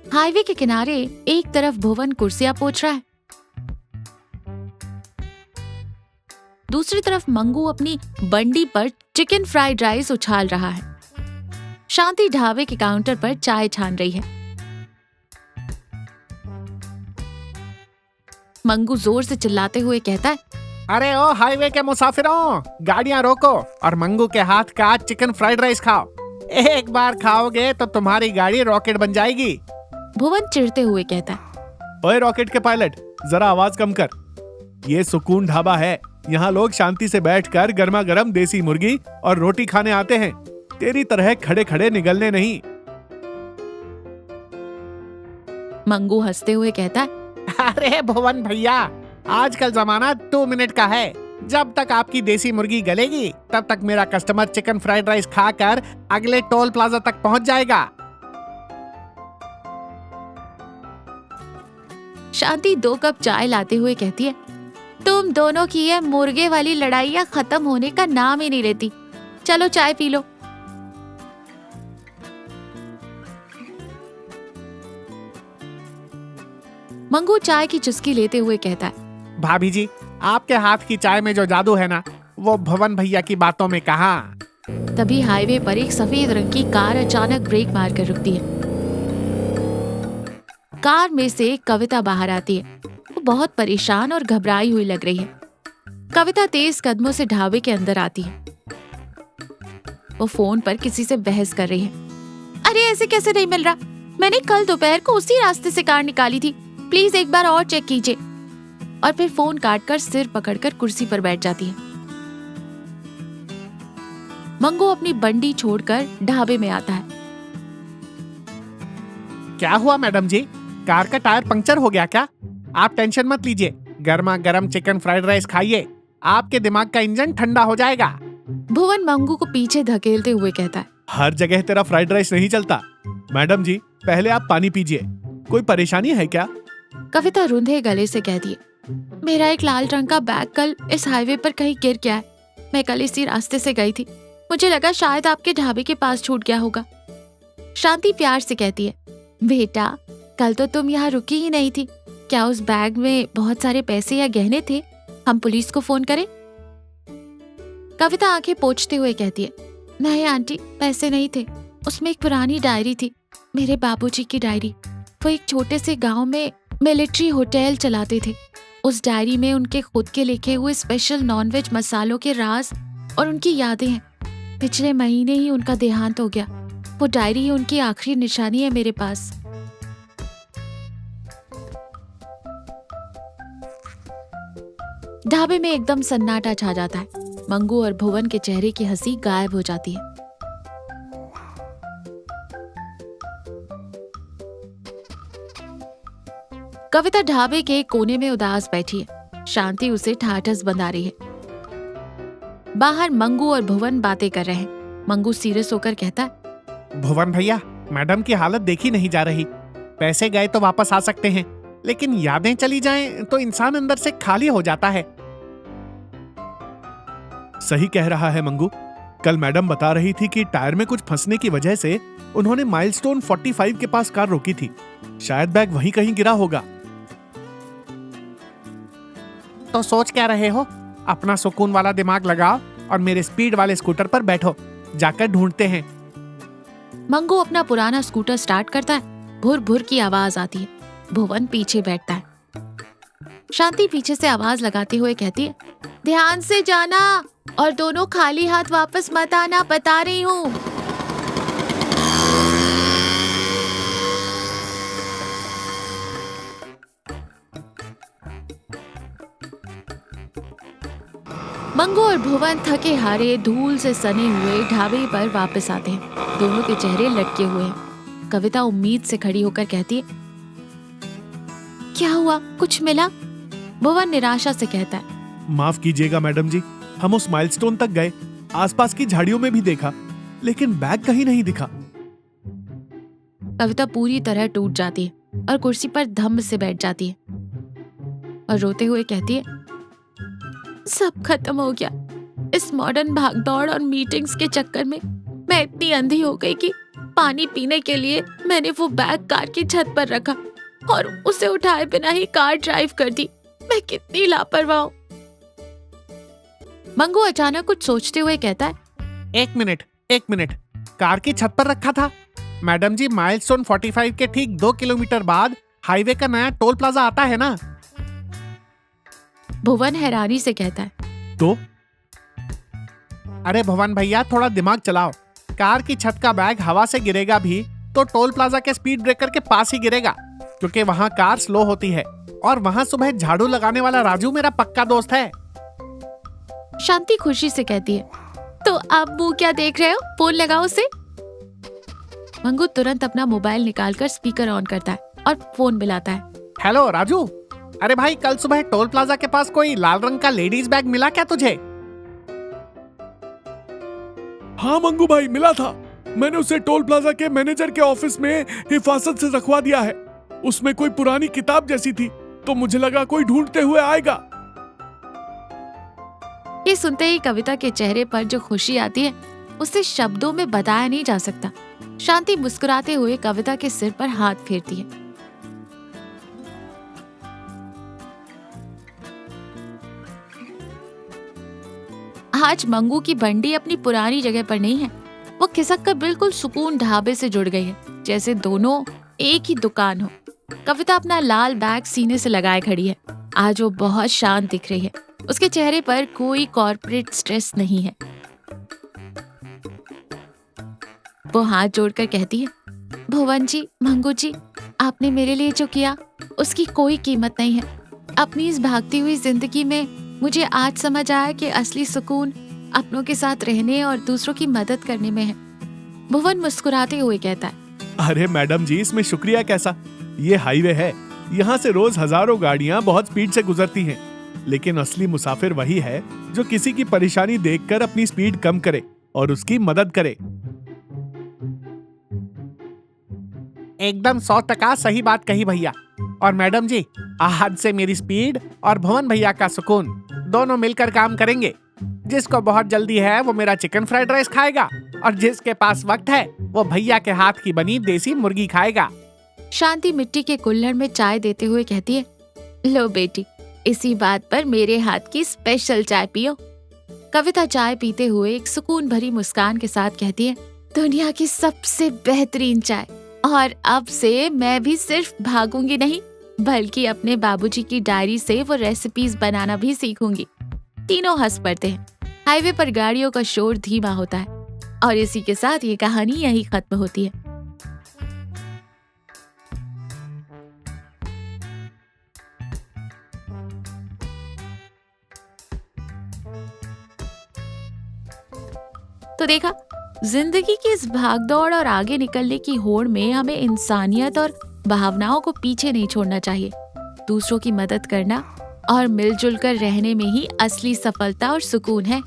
Highway के किनारे एक तरफ भुवन कुर्सियां पोंछ रहा है, दूसरी तरफ मंगू अपनी बंडी पर चिकन फ्राइड राइस उछाल रहा है। शांति ढाबे के काउंटर पर चाय छान रही है। मंगू जोर से चिल्लाते हुए कहता है, अरे ओ हाईवे के मुसाफिरों, गाड़ियां रोको और मंगू के हाथ का चिकन फ्राइड राइस खाओ। एक बार खाओगे तो तुम्हारी गाड़ी रॉकेट बन जाएगी। भुवन चिढ़ते हुए कहता है, ओए रॉकेट के पायलट, जरा आवाज कम कर। ये सुकून ढाबा है, यहाँ लोग शांति से बैठकर गर्मा गर्म देसी मुर्गी और रोटी खाने आते हैं, तेरी तरह खड़े खड़े निगलने नहीं। मंगू हंसते हुए कहता है, अरे भुवन भैया, आजकल जमाना 2 मिनट का है। जब तक आपकी देसी मुर्गी गलेगी तब तक मेरा कस्टमर चिकन फ्राइड राइस खाकर अगले टोल प्लाजा तक पहुंच जाएगा। शांति 2 कप चाय लाते हुए कहती है, तुम दोनों की ये मुर्गे वाली लड़ाइयां खत्म होने का नाम ही नहीं लेती। चलो चाय पी लो। मंगू चाय की चुस्की लेते हुए कहता है, भाभी जी, आपके हाथ की चाय में जो जादू है ना, वो भुवन भैया की बातों में कहाँ। तभी हाईवे पर एक सफेद रंग की कार अचानक ब्रेक मारकर रुकती है। कार में से कविता बाहर आती है। वो बहुत परेशान और घबराई हुई लग रही है। कविता तेज कदमों से ढाबे के अंदर आती है। वो फोन पर किसी से बहस कर रही है। अरे ऐसे कैसे नहीं मिल रहा? मैंने कल दोपहर को उसी रास्ते से कार निकाली थी, प्लीज एक बार और चेक कीजिए। और फिर फोन काटकर सिर पकड़कर कुर्सी पर बैठ जाती है। मंगू अपनी बंडी छोड़कर ढाबे में आता है। क्या हुआ मैडम जी, कार का टायर पंक्चर हो गया क्या? आप टेंशन मत लीजिए, गर्मा गर्म चिकन फ्राइड राइस खाइए, आपके दिमाग का इंजन ठंडा हो जाएगा। भुवन मंगू को पीछे धकेलते हुए कहता है, हर जगह तेरा फ्राइड राइस नहीं चलता। मैडम जी, पहले आप पानी पीजिए। कोई परेशानी है क्या? कविता रुंधे गले से कहती है, मेरा एक लाल रंग का बैग कल इस हाईवे पर कहीं गिर गया है। मैं कल इसी रास्ते से गई थी, मुझे लगा शायद आपके ढाबे के पास छूट गया होगा। शांति प्यार से कहती है, बेटा कल तो तुम यहाँ रुकी ही नहीं थी, क्या उस बैग में बहुत सारे पैसे या गहने थे? हम पुलिस को फोन करें? कविता आंखें पोंछते हुए कहती है, नहीं आंटी, पैसे नहीं थे, उसमें एक पुरानी डायरी थी, मेरे बाबूजी की डायरी। वो एक छोटे से गांव में मिलिट्री होटल चलाते थे। उस डायरी में उनके खुद के लिखे हुए स्पेशल नॉनवेज मसालों के राज और उनकी यादें हैं। पिछले महीने ही उनका देहांत हो गया। वो डायरी ही उनकी आखिरी निशानी है मेरे पास। ढाबे में एकदम सन्नाटा छा जाता है। मंगू और भुवन के चेहरे की हंसी गायब हो जाती है। कविता ढाबे के कोने में उदास बैठी है। शांति उसे ठाठस बंधा रही है। बाहर मंगू और भुवन बातें कर रहे हैं। मंगू सीरियस होकर कहता है, भुवन भैया, मैडम की हालत देखी नहीं जा रही। पैसे गए तो वापस आ सकते हैं, लेकिन यादें चली जाएं तो इंसान अंदर से खाली हो जाता है। सही कह रहा है मंगू। कल मैडम बता रही थी कि टायर में कुछ फंसने की वजह से उन्होंने माइलस्टोन 45 के पास कार रोकी थी। शायद बैग वहीं कहीं गिरा होगा। तो सोच क्या रहे हो? अपना सुकून वाला दिमाग लगाओ और मेरे स्पीड वाले स्कूटर पर बैठो, जाकर ढूंढते हैं। मंगू अपना पुराना स्कूटर स्टार्ट करता है। भुर भुर की आवाज आती है। भुवन पीछे बैठता है। शांति पीछे से आवाज लगाते हुए कहती है, ध्यान से जाना और दोनों खाली हाथ वापस मत आना, बता रही हूँ। मंगू और भुवन थके हारे धूल से सने हुए ढाबे पर वापस आते हैं। दोनों के चेहरे लटके हुए हैं। कविता उम्मीद से खड़ी होकर कहती है, क्या हुआ, कुछ मिला? भुवन निराशा से कहता है, माफ कीजिएगा मैडम जी, हम उस माइलस्टोन तक गए, आसपास की झाड़ियों में भी देखा, लेकिन बैग कहीं नहीं दिखा। कविता पूरी तरह टूट जाती है और कुर्सी पर धम्म से बैठ जाती है और रोते हुए कहती है, सब खत्म हो गया। इस मॉडर्न भागदौड़ और मीटिंग्स के चक्कर में मैं इतनी अंधी हो गई कि पानी पीने के लिए मैंने वो बैग कार की छत पर रखा और उसे उठाए बिना ही कार ड्राइव कर दी। मैं कितनी लापरवाह हूँ। मंगू अचानक कुछ सोचते हुए कहता है, एक मिनट, कार की छत पर रखा था? मैडम जी, माइलस्टोन 45 के ठीक 2 किलोमीटर बाद हाईवे का नया टोल प्लाजा आता है ना? भुवन हैरानी से कहता है, तो अरे भुवन भैया, थोड़ा दिमाग चलाओ। कार की छत का बैग हवा से गिरेगा भी तो टोल प्लाजा के स्पीड ब्रेकर के पास ही गिरेगा, क्योंकि वहाँ कार स्लो होती है और वहाँ सुबह झाड़ू लगाने वाला राजू मेरा पक्का दोस्त है। शांति खुशी से कहती है, तो आप मुंह क्या देख रहे हो, फोन लगाओ उसे। मंगू तुरंत अपना मोबाइल निकालकर स्पीकर ऑन करता है और फोन मिलाता है। हेलो राजू, अरे भाई, कल सुबह टोल प्लाजा के पास कोई लाल रंग का लेडीज बैग मिला क्या तुझे? हाँ मंगू भाई, मिला था। मैंने उसे टोल प्लाजा के मैनेजर के ऑफिस में हिफाजत से रखवा दिया है। उसमें कोई पुरानी किताब जैसी थी, तो मुझे लगा कोई ढूंढते हुए आएगा। ये सुनते ही कविता के चेहरे पर जो खुशी आती है उसे शब्दों में बताया नहीं जा सकता। शांति मुस्कुराते हुए कविता के सिर पर हाथ फेरती है। आज मंगू की बंडी अपनी पुरानी जगह पर नहीं है। वो खिसक कर बिल्कुल सुकून ढाबे से जुड़ गई है, जैसे दोनों एक ही दुकान हो। कविता अपना लाल बैग सीने से लगाए खड़ी है। आज वो बहुत शांत दिख रही है। उसके चेहरे पर कोई कॉर्पोरेट स्ट्रेस नहीं है। वो हाथ जोड़कर कहती है, भुवन जी, मंगू जी, आपने मेरे लिए जो किया उसकी कोई कीमत नहीं है। अपनी इस भागती हुई जिंदगी में मुझे आज समझ आया कि असली सुकून अपनों के साथ रहने और दूसरों की मदद करने में है। भुवन मुस्कुराते हुए कहता है, अरे मैडम जी, इसमें शुक्रिया कैसा। ये हाईवे है, यहाँ से रोज हजारों गाड़ियाँ बहुत स्पीड से गुजरती हैं, लेकिन असली मुसाफिर वही है जो किसी की परेशानी देखकर अपनी स्पीड कम करे और उसकी मदद करे। एकदम 100% सही बात कही भैया। और मैडम जी, आज से मेरी स्पीड और भुवन भैया का सुकून दोनों मिलकर काम करेंगे। जिसको बहुत जल्दी है वो मेरा चिकन फ्राइड राइस खाएगा, और जिसके पास वक्त है वो भैया के हाथ की बनी देसी मुर्गी खाएगा। शांति मिट्टी के कुल्हड़ में चाय देते हुए कहती है, लो बेटी, इसी बात पर मेरे हाथ की स्पेशल चाय पियो। कविता चाय पीते हुए एक सुकून भरी मुस्कान के साथ कहती है, दुनिया की सबसे बेहतरीन चाय। और अब से मैं भी सिर्फ भागूंगी नहीं, बल्कि अपने बाबूजी की डायरी से वो रेसिपीज बनाना भी सीखूंगी। तीनों हंस पड़ते हैं। हाईवे पर गाड़ियों का शोर धीमा होता है और इसी के साथ ये कहानी यहीं खत्म होती है। तो देखा, जिंदगी की इस भागदौड़ और आगे निकलने की होड़ में हमें इंसानियत और भावनाओं को पीछे नहीं छोड़ना चाहिए। दूसरों की मदद करना और मिलजुल कर रहने में ही असली सफलता और सुकून है।